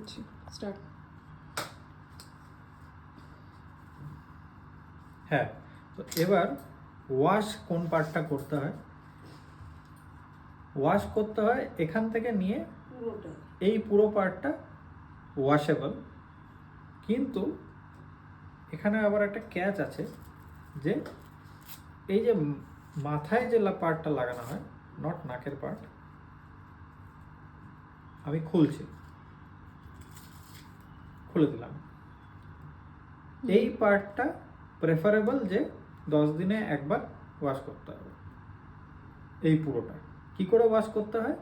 করছি, স্টার্ট। হ্যাঁ, তো এবার ওয়াশ কোন পার্টটা করতে হয়? ওয়াশ করতে হয় এখান থেকে নিয়ে পুরোটা। এই পুরো পার্টটা ওয়াশেবল, কিন্তু এখানে আবার একটা ক্যাচ আছে যে এই যে মাথায় যে পার্টটা লাগানো হয়, নট নাকের পার্ট, আমি খুলছি, খুলে দিলাম। এই পার্টটা প্রেফারেবল যে 10 দিনে একবার ওয়াশ করতে হবে। এই পুরোটা কি করে ওয়াশ করতে হয়?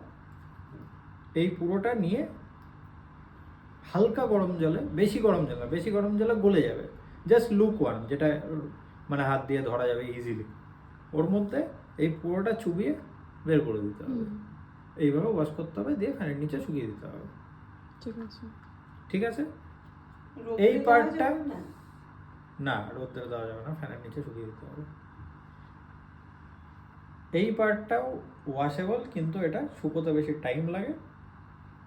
এই পুরোটা নিয়ে হালকা গরম জলে, বেশি গরম জল না, বেশি গরম জলে গলে যাবে, জাস্ট লুক ওয়ার্ম, যেটা মানে হাত দিয়ে ধরা যাবে ইজিলি, ওর মধ্যে এই পুরোটা চুবিয়ে বের করে দিতে হবে। এইভাবে ওয়াশ করতে হবে, দিয়ে ফ্যানের নিচে শুকিয়ে দিতে হবে। ঠিক আছে, ঠিক আছে। রোদে এই দেওয়া পার্টটা যাবে না? না, রোদ্রে দেওয়া যাবে না, ফ্যানের নিচে শুকিয়ে দিতে হবে। এই পার্টটাও ওয়াশেবল, কিন্তু এটা শুকোতে বেশি টাইম লাগে,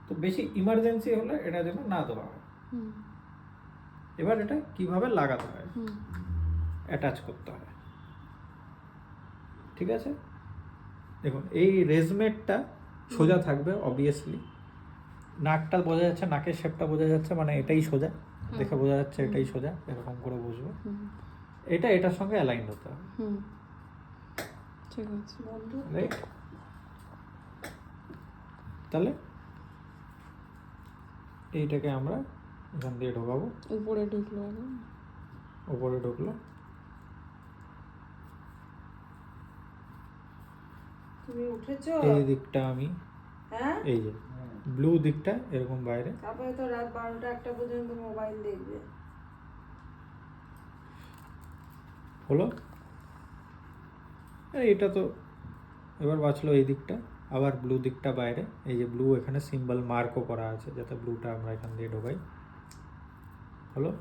তো বেশি ইমার্জেন্সি হলে এটা যেন না দেওয়া হয়। এবার এটা কিভাবে লাগাতে হয়, অ্যাটাচ করতে হয়। ঠিক আছে, দেখুন এই রেজমেটটা সোজা থাকবে অবভিয়াসলি, নাকটা বোঝা যাচ্ছে, নাকের শেপটা বোঝা যাচ্ছে, মানে এটাই সোজা, দেখে বোঝা যাচ্ছে এটাই সোজা, এরকম করে বুঝবে। এটা এটার সঙ্গে অ্যালাইন হতে হবে, ঠিক আছে বন্ধু রাইট? তাহলে এইটাকে আমরা এখান দিয়ে ঢোকাবো, উপরে ঢুকলো আগে। উপরে ঢুকলো। তুমি উঠেছো? এই দিকটা আমি, হ্যাঁ, এই যে ব্লু দিকটা এরকম বাইরে, তারপরে তো রাত 12টা 1টা পর্যন্ত মোবাইল দেখবে। হলো। এটা তো এবার বাঁচলো এই দিকটা, আবার ব্লু দিকটা বাইরে, এই যে ব্লু এখানে সিম্বল মার্কও করা আছে, যাতে ব্লুটা আমরা এখান দিয়ে ঢোকাই। হলো।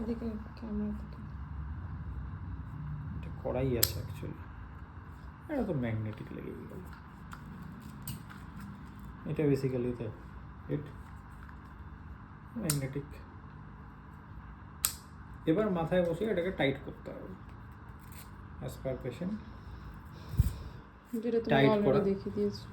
এদিকে ক্যামেরা থেকে এটা করাই আছে অ্যাকচুয়ালি, এটা তো ম্যাগনেটিক লেগে গেল, এটা বেসিক্যালি তো ইট ম্যাগনেটিক। এবার মাথায় বসিয়ে এটাকে টাইট করতে হবে অ্যাজ পার পেশেন্ট। যেটা তুমি টাইট করা। অলরেডি দেখিয়ে দিয়েছো।